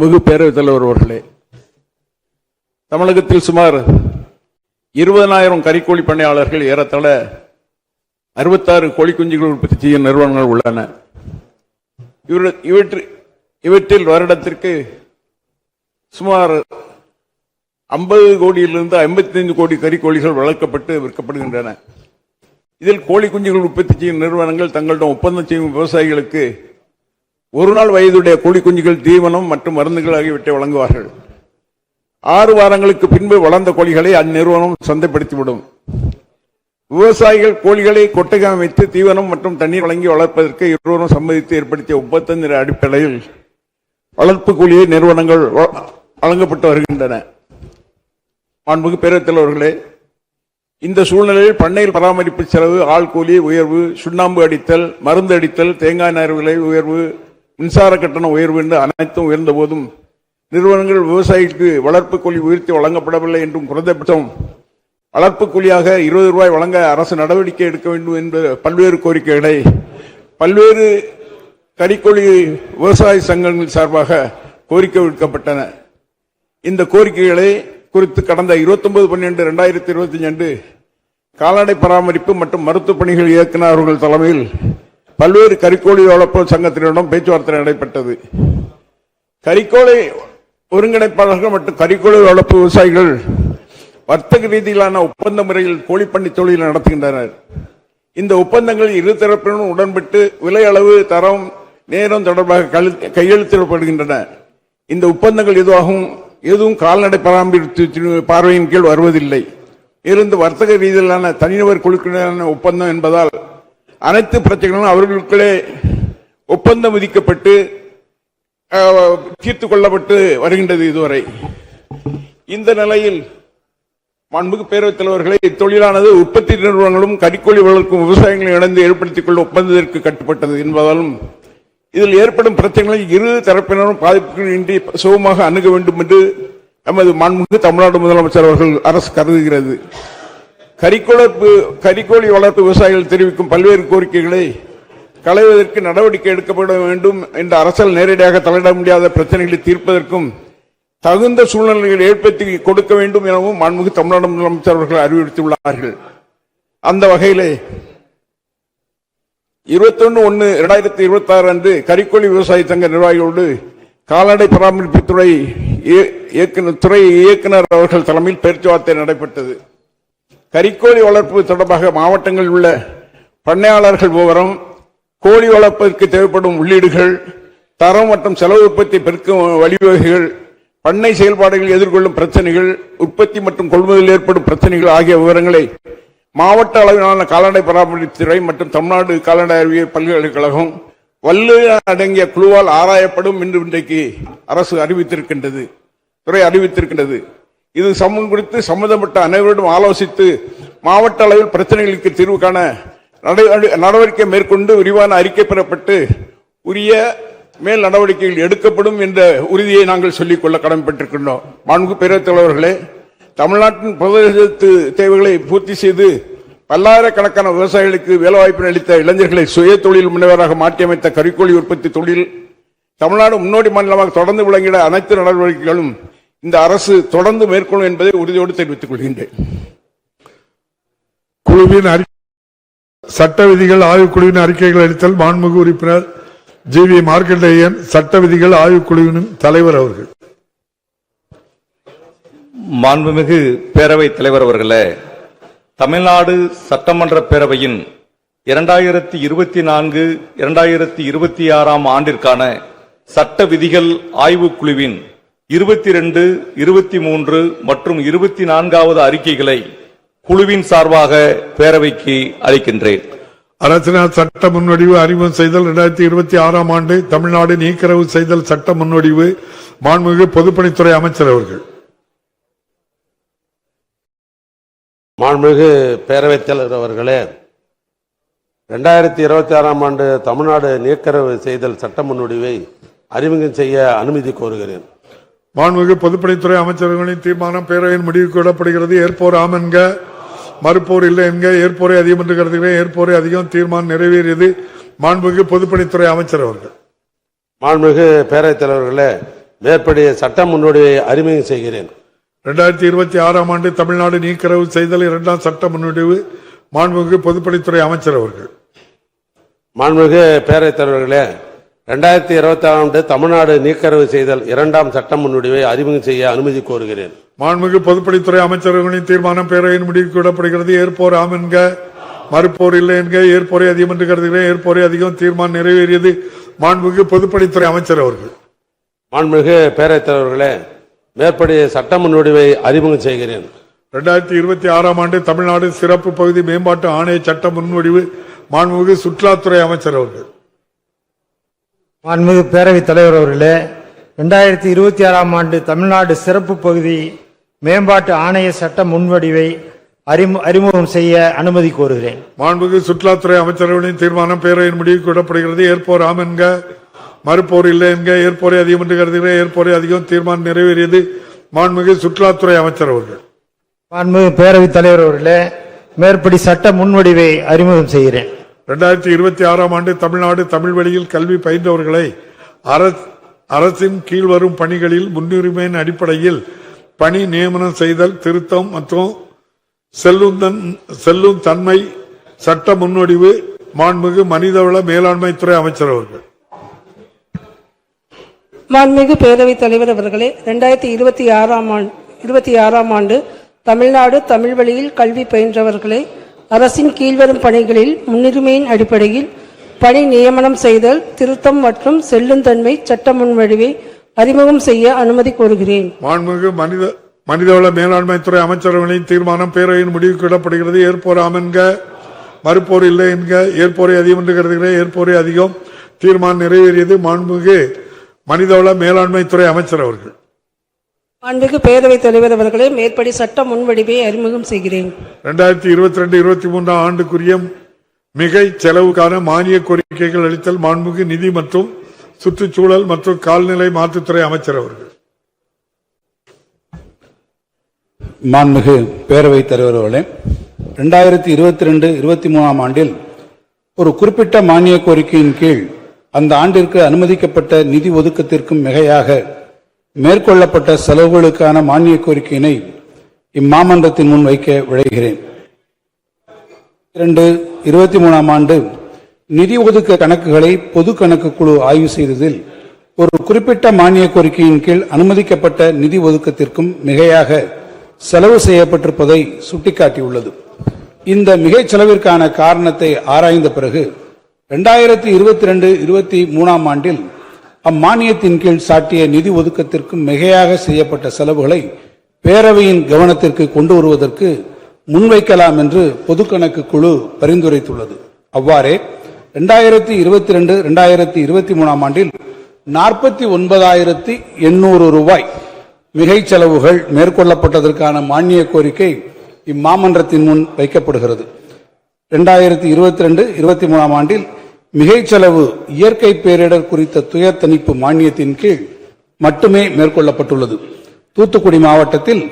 மிகு பேரவைத் தலைவர் அவர்களே, தமிழகத்தில் சுமார் 20,000 கறிக்கோழி பண்ணையாளர்கள், ஏறத்தாழ 66 கோழி குஞ்சுகள் உற்பத்தி செய்யும் நிறுவனங்கள் உள்ளன. இவற்றில் வருடத்திற்கு சுமார் 50 கோடியிலிருந்து 55 கோடி கறிக்கோழிகள் வளர்க்கப்பட்டு விற்கப்படுகின்றன. இதில் கோழி குஞ்சுகள் உற்பத்தி செய்யும் நிறுவனங்கள் தங்களிடம் ஒப்பந்தம் செய்யும் விவசாயிகளுக்கு ஒரு நாள் வயதுடைய கோழி குஞ்சுகள், தீவனம் மற்றும் மருந்துகள் ஆகியவற்றை வழங்குவார்கள். 6 வாரங்களுக்கு பின்பு வளர்ந்த கோழிகளை அந்நிறுவனம் சந்தைப்படுத்திவிடும். விவசாயிகள் கோழிகளை கொட்டகை அமைத்து தீவனம் மற்றும் தண்ணீர் வழங்கி வளர்ப்பதற்கு இருவரும் சம்மதித்து ஏற்படுத்திய ஒப்பந்தத்தின் அடிப்படையில் வளர்ப்பு கூலியை நிறுவனங்கள் வழங்கப்பட்டு வருகின்றன. மாண்புமிகு பேரவைத் தலைவர்களே, இந்த சூழ்நிலையில் பண்ணையில் பராமரிப்பு செலவு, ஆள் கூலி உயர்வு, சுண்ணாம்பு அடித்தல், மருந்து அடித்தல், தேங்காய் நார் விலை உயர்வு, மின்சார கட்டண உயர்வு என்று அனைத்தும் உயர்ந்த போதும் நிறுவனங்கள் விவசாயிகளுக்கு வளர்ப்பு கூலி உயர்த்தி வழங்கப்படவில்லை என்றும் குறைந்தபட்சம் வளர்ப்பு கூலியாக 20 ரூபாய் வழங்க அரசு நடவடிக்கை எடுக்க வேண்டும் என்ற பல்வேறு கோரிக்கைகளை பல்வேறு கறிக்கோழி விவசாய சங்கங்கள் சார்பாக கோரிக்கை விடுக்கப்பட்டன. இந்த கோரிக்கைகளை குறித்து கடந்த 29/12/2025 அன்று கால்நடை பராமரிப்பு மற்றும் மருத்துவ பணிகள் இயக்குநர் அவர்கள் தலைமையில் பல்வேறு கறிக்கோழி வளர்ப்பு சங்கத்தினரிடம் பேச்சுவார்த்தை நடைபெற்றது. கறிக்கோழி ஒருங்கிணைப்பாளர்கள் மற்றும் கறிக்கோழி வளர்ப்பு விவசாயிகள் வர்த்தக ரீதியிலான ஒப்பந்த முறையில் கோழிப்பண்ணை தொழில் நடத்துகின்றனர். இந்த ஒப்பந்தங்கள் இரு தரப்பினரும் உடன்பட்டு விலை, அளவு, தரம், நேரம் தொடர்பாக கையெழுத்திடப்படுகின்றன. இந்த ஒப்பந்தங்கள் எதுவும் கால்நடை பராமரிப்பு பார்வையின் கீழ் வருவதில்லை. இருந்து வர்த்தக ரீதியிலான தனிநபர் குழுக்களிலான ஒப்பந்தம் என்பதால் அனைத்து பிரச்சனைகளும் அவர்களுக்குள்ளே ஒப்பந்தம் விதிக்கப்பட்டு தீர்த்து கொள்ளப்பட்டு வருகின்றது இதுவரை. இந்த நிலையில் மாண்புமிகு பேரவைத் தலைவர்களை, இத்தொழிலானது உற்பத்தி நிறுவனங்களும் கறிக்கோழி வளர்க்கும் விவசாயிகளை இணைந்து ஏற்படுத்திக் கொள்ள ஒப்பந்தத்திற்கு கட்டுப்பட்டது என்பதாலும் இதில் ஏற்படும் பிரச்சனைகளை இரு தரப்பினரும் பாதிப்புகளின்றி சுகமாக அணுக வேண்டும் என்று நமது மாண்புமிகு தமிழ்நாடு முதலமைச்சர் அவர்கள் அரசு கருதுகிறது. கறிக்கோழி வளர்ப்பு விவசாயிகள் தெரிவிக்கும் பல்வேறு கோரிக்கைகளை களைவதற்கு நடவடிக்கை எடுக்கப்பட வேண்டும் என்ற அரசால் நேரடியாக தலையிட முடியாத பிரச்சனைகளை தீர்ப்பதற்கும் தகுந்த சூழ்நிலைகளை ஏற்படுத்தி கொடுக்க வேண்டும் எனவும் மாண்புமிகு தமிழ்நாடு முதலமைச்சர் அவர்கள் அறிவுறுத்தியுள்ளார்கள். அந்த வகையிலே 21/1/2026 அன்று கறிக்கோழி விவசாய சங்க நிர்வாகிகளோடு கால்நடை பராமரிப்பு துறை இயக்குநர் அவர்கள் தலைமையில் பேச்சுவார்த்தை நடைபெற்றது. கறிக்கோழி வளர்ப்பு தொடர்பாக மாவட்டங்களில் உள்ள பண்ணையாளர்கள் விவரம், கோழி வளர்ப்பதற்கு தேவைப்படும் உள்ளீடுகள், தரம் மற்றும் செலவு உற்பத்தி பெருக்கும் வழிவகைகள், பண்ணை செயல்பாடுகள் எதிர்கொள்ளும் பிரச்சனைகள், உற்பத்தி மற்றும் கொள்முதலில் ஏற்படும் பிரச்சனைகள் ஆகிய விவரங்களை மாவட்ட அளவிலான கால்நடை பராமரிப்புத்துறை மற்றும் தமிழ்நாடு கால்நடை அறிவியல் பல்கலைக்கழகம் வல்லுநர் அடங்கிய குழுவால் ஆராயப்படும் என்று இன்றைக்கு அரசு அறிவித்திருக்கின்றது. இது குறித்து சம்பந்தப்பட்ட அனைவரிடம் ஆலோசித்து மாவட்ட அளவில் பிரச்சனைகளுக்கு தீர்வு காண நடவடிக்கை மேற்கொண்டு விரிவான அறிக்கை பெறப்பட்டு உரிய மேல் நடவடிக்கைகள் எடுக்கப்படும் என்ற உறுதியை நாங்கள் சொல்லிக்கொள்ள கடமைப்பட்டிருக்கின்றோம். மாண்புமிகு பேரவைத் தலைவர்களே, தமிழ்நாட்டின் பொருளாதார தேவைகளை பூர்த்தி செய்து பல்லாயிரக்கணக்கான விவசாயிகளுக்கு வேலைவாய்ப்பு அளித்த இளைஞர்களை சுய தொழில் முனைவராக மாற்றியமைத்த கறிக்கோழி உற்பத்தி தொழில் தமிழ்நாடு முன்னோடி மாநிலமாக தொடர்ந்து விளங்கிட அனைத்து நடவடிக்கைகளும் இந்த அரசு தொடர்ந்து மேற்கொள்ளும் என்பதை உறுதியோடு தெரிவித்துக் கொள்கின்றேன். குழுவின் சட்ட விதிகள் ஆய்வுக்குழுவின் அறிக்கைகள் அளித்தல் மாண்புமிகு உறுப்பினர் ஜி.வி. மார்க்கண்டேயன், சட்ட விதிகள் ஆய்வுக்குழுவின் தலைவர் அவர்கள். மாண்புமிகு பேரவைத் தலைவர் அவர்களே, தமிழ்நாடு சட்டமன்ற பேரவையின் 2024-2026 ஆண்டிற்கான சட்ட விதிகள் ஆய்வுக்குழுவின் 22, 23 மற்றும் 24வது அறிக்கைகளை குழுவின் சார்பாக பேரவைக்கு அளிக்கின்றேன். அரசினால் சட்ட முன்வடிவு அறிமுகம் செய்தல் 2026 ஆண்டு தமிழ்நாடு நீக்கரவு செய்தல் சட்ட முன்வடிவு மாண்புமிகு பொதுப்பணித்துறை அமைச்சர் அவர்கள். மாண்புமிகு பேரவைத் தலைவர் அவர்களே, 2026 ஆண்டு தமிழ்நாடு நீக்கரவு செய்தல் சட்ட முன்வடிவை அறிமுகம் செய்ய அனுமதி கோருகிறேன். மாண்புமிகு பொதுப்பணித்துறை அமைச்சர்களின் தீர்மானம் பேரவையின் முடிவுக்கு விடப்படுகிறது. ஏற்போர் ஆம் என்க, மறுப்போர் இல்லை என்க. ஏற்போரை அதிகம் என்று கருதுகிறேன். ஏற்போரை அதிகம். தீர்மானம் நிறைவேறியது. மாண்புமிகு பொதுப்பணித்துறை அமைச்சர் அவர்கள். மாண்புமிகு பேரவைத் தலைவர்களே, மேற்படி சட்ட முன்வடிவை அறிமுகம் செய்கிறேன். 2026 ஆண்டு தமிழ்நாடு நீக்கிரவு செய்தல் 2ஆம் சட்ட முன்வடிவு மாண்புமிகு பொதுப்பணித்துறை அமைச்சர் அவர்கள். மாண்புமிகு பேரவைத் தலைவர்களே, 2026 ஆண்டு தமிழ்நாடு நீக்கரவு செய்தல் 2ஆம் சட்ட முன்வடிவை அறிமுகம் செய்ய அனுமதி கோருகிறேன். மாண்புமிகு பொதுப்பணித்துறை அமைச்சர்களின் தீர்மானம் பேரவையின் முடிவுக்கு விடப்படுகிறது. ஏற்போர் ஆம் என்க, மறுப்போர் இல்லை என்க. ஏற்போரை அதிகம் என்று கருதுகிறேன். ஏற்போரை அதிகம். தீர்மானம் நிறைவேறியது. மாண்புமிகு பொதுப்பணித்துறை அமைச்சர் அவர்கள். மாண்புமிகு பேரவைத் தலைவர்களே, மேற்படி சட்ட முன்வடிவை அறிமுகம் செய்கிறேன். 2026 ஆண்டு தமிழ்நாடு சிறப்பு பகுதி மேம்பாட்டு ஆணைய சட்ட முன்வடிவு மாண்புமிகு சுற்றுலாத்துறை அமைச்சர் அவர்கள். மாண்புமிகு பேரவைத் தலைவர் அவர்களே, 2026 ஆண்டு தமிழ்நாடு சிறப்பு பகுதி மேம்பாட்டு ஆணைய சட்ட முன்வடிவை அறிமுகம் செய்ய அனுமதி கோருகிறேன். மாண்புமிகு சுற்றுலாத்துறை அமைச்சர்களின் தீர்மானம் பேரவையின் முடிவுக்கு விடப்படுகிறது. ஏற்போர் ஆம் என்க, மறுப்போர் இல்லை என்க. ஏற்போரை அதிகம் என்று கருதுகிறேன். ஏற்போரை அதிகம். தீர்மானம் நிறைவேறியது. மாண்புமிகு சுற்றுலாத்துறை அமைச்சர் அவர்கள். மாண்புமிகு பேரவைத் தலைவர் அவர்களே, மேற்படி சட்ட முன்வடிவை அறிமுகம் செய்கிறேன். 2026 ஆண்டு தமிழ்நாடு தமிழ் வழியில் கல்வி பயின்றவர்களை அரசின் கீழ் வரும் பணிகளில் முன்னுரிமையின் அடிப்படையில் பணி நியமனம் செய்தல் திருத்தம் மற்றும் செல்லும் தன்மை சட்ட முன்வடிவு மாண்புமிகு மனிதவள மேலாண்மைத்துறை அமைச்சர் அவர்கள். மாண்புமிகு பேரவைத் தலைவர் அவர்களே, 2026 ஆண்டு தமிழ்நாடு தமிழ் வழியில் கல்வி பயின்றவர்களை அரசின் கீழ்வரும் பணிகளில் முன்னுரிமையின் அடிப்படையில் பணி நியமனம் செய்தல் திருத்தம் மற்றும் செல்லுந்தன்மை சட்ட முன்வடிவை அறிமுகம் செய்ய அனுமதி கோருகிறேன். மாண்புமிகு மனிதவள மேலாண்மைத்துறை அமைச்சர்களின் தீர்மானம் பேரவையின் முடிவுக்கு விடப்படுகிறது. ஏற்போர் ஆம் என்க, மறுப்போர் இல்லை என்க. ஏற்போரை அதிகம் என்று கருதுகிறேன். ஏற்போரை அதிகம். தீர்மானம் நிறைவேறியது. மாண்புமிகு மனிதவள மேலாண்மைத்துறை அமைச்சர் அவர்கள். மாண்புமிகு பேரவைத் தலைவர் அவர்களே, மேற்படி சட்ட முன்வடிவை அறிமுகம் செய்கிறேன். 2022-23 ஆண்டுக்குரிய மிகை செலவுக்கான மானிய கோரிக்கைகள் அளித்தல் மாண்புமிகு நிதி மற்றும் சுற்றுச்சூழல் மற்றும் கால்நிலை மாற்றுத்துறை அமைச்சர் அவர்கள். மாண்புமிகு பேரவைத் தலைவர் அவர்களே, 2022-23 ஆண்டில் ஒரு குறிப்பிட்ட மானிய கோரிக்கையின் கீழ் அந்த ஆண்டிற்கு அனுமதிக்கப்பட்ட நிதி ஒதுக்கத்திற்கும் மிகையாக மேற்கொள்ளப்பட்ட செலவுகளுக்கான மானிய கோரிக்கையினை இம்மாமன்றத்தின் முன் வைக்க விழைகிறேன். 2023 ஆண்டு நிதி ஒதுக்க கணக்குகளை பொது கணக்கு குழு ஆய்வு செய்ததில் ஒரு குறிப்பிட்ட மானிய கோரிக்கையின் கீழ் அனுமதிக்கப்பட்ட நிதி ஒதுக்கத்திற்கும் மிகையாக செலவு செய்யப்பட்டிருப்பதை சுட்டிக்காட்டியுள்ளது. இந்த மிகை செலவிற்கான காரணத்தை ஆராய்ந்த பிறகு 2022-23 ஆண்டில் அம்மானியத்தின் கீழ் சாட்டிய நிதி ஒதுக்கத்திற்கும் மிகையாக செய்யப்பட்ட செலவுகளை பேரவையின் கவனத்திற்கு கொண்டு வருவதற்கு முன்வைக்கலாம் என்று பொது கணக்கு குழு பரிந்துரைத்துள்ளது. அவ்வாறே 2022-23 ஆண்டில் 49,800 ரூபாய் மிகை செலவுகள் மேற்கொள்ளப்பட்டதற்கான மானிய கோரிக்கை இம்மாமன்றத்தின் முன் வைக்கப்படுகிறது. 2022-23 ஆண்டில் மிகை செலவு இயற்கை பேரிடர் குறித்த துயர் தணிப்பு மானியத்தின் கீழ் மட்டுமே மேற்கொள்ளப்பட்டுள்ளது. தூத்துக்குடி மாவட்டத்தில்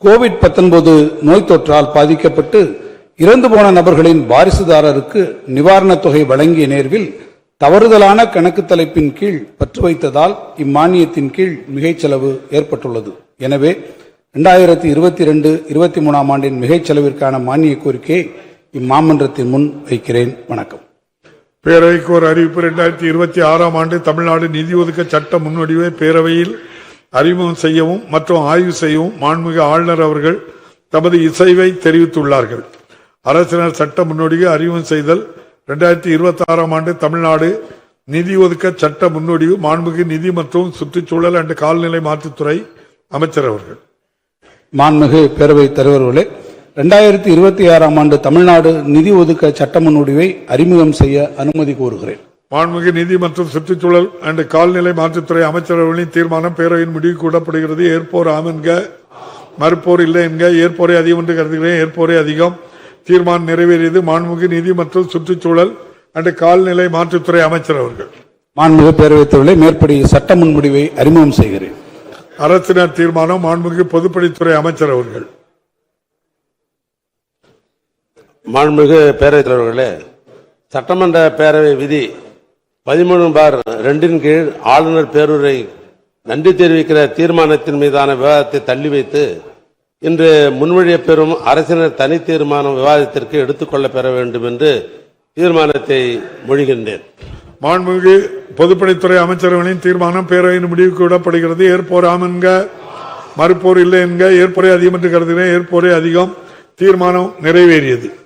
கோவிட்-19 நோய் தொற்றால் பாதிக்கப்பட்டு இறந்து போன நபர்களின் வாரிசுதாரருக்கு நிவாரணத் தொகை வழங்கிய நேர்வில் தவறுதலான கணக்கு தலைப்பின் கீழ் பற்று வைத்ததால் இம்மானியத்தின் கீழ் மிகை செலவு ஏற்பட்டுள்ளது. எனவே 2022-23 ஆண்டின் மிகை செலவிற்கான மானிய கோரிக்கையை இம்மாமன்றத்தின் முன் வைக்கிறேன். வணக்கம். பேரவைக்கு ஒரு அறிவிப்பு. 2026 ஆண்டு தமிழ்நாடு நிதி ஒதுக்க சட்ட முன்வடிவை பேரவையில் அறிமுகம் செய்யவும் மற்றும் ஆய்வு செய்யவும் மாண்புமிகு ஆளுநர் அவர்கள் தமது இசைவை தெரிவித்துள்ளார்கள். அரசினர் சட்ட முன்வடிவை அறிமுகம் செய்தல் 2026 ஆண்டு தமிழ்நாடு நிதி ஒதுக்க சட்ட முன்வடிவு மாண்புமிகு நிதி மற்றும் சுற்றுச்சூழல் அண்ட் கால்நிலை மாற்றுத்துறை அமைச்சர் அவர்கள். மாண்புமிகு பேரவைத் தலைவர்களே, 2026 ஆண்டு தமிழ்நாடு நிதி ஒதுக்க சட்ட முன்வடிவை அறிமுகம் செய்ய அனுமதி கோருகிறேன். மாண்புமிகு நிதி மற்றும் சுற்றுச்சூழல் அண்ட் கால்நிலை மாற்றுத்துறை அமைச்சர்களின் தீர்மானம் பேரவையின் முடிவுக்கு விடப்படுகிறது. ஏற்போர் ஆம் என்க, மறுப்போர் இல்லை என்க. ஏற்போரை அதிகம் என்று கருதுகிறேன். ஏற்போரை அதிகம். தீர்மானம் நிறைவேறியது. மாண்புமிகு நிதி மற்றும் சுற்றுச்சூழல் அண்ட் கால்நிலை மாற்றுத்துறை அமைச்சர் அவர்கள். மாண்புமிகு பேரவைத் தலைவர்களே, மேற்படி சட்ட முன்வடிவை அறிமுகம் செய்கிறேன். அரசினர் தீர்மானம் மாண்புமிகு பொதுப்பணித்துறை அமைச்சர் அவர்கள். மாண்புமிகு பேரவைத் தலைவர்களே, சட்டமன்ற பேரவை விதி 13/2 கீழ் ஆளுநர் பேருரை நன்றி தெரிவிக்கிற தீர்மானத்தின் மீதான விவாதத்தை தள்ளி வைத்து இன்று முன்மொழியப் பெறும் அரசினர் தனி தீர்மானம் விவாதத்திற்கு எடுத்துக்கொள்ள பெற வேண்டும் என்று தீர்மானத்தை மொழிகின்றேன். மாண்புமிகு பொதுப்பணித்துறை அமைச்சர்களின் தீர்மானம் பேரவையின் முடிவுக்கு விடப்படுகிறது. ஏற்போர் ஆம் என்க, மறுப்போர் இல்லை என்க. ஏற்போரே அதிகம் என்று கருதுகிறேன். ஏற்போரே அதிகம். தீர்மானம் நிறைவேறியது.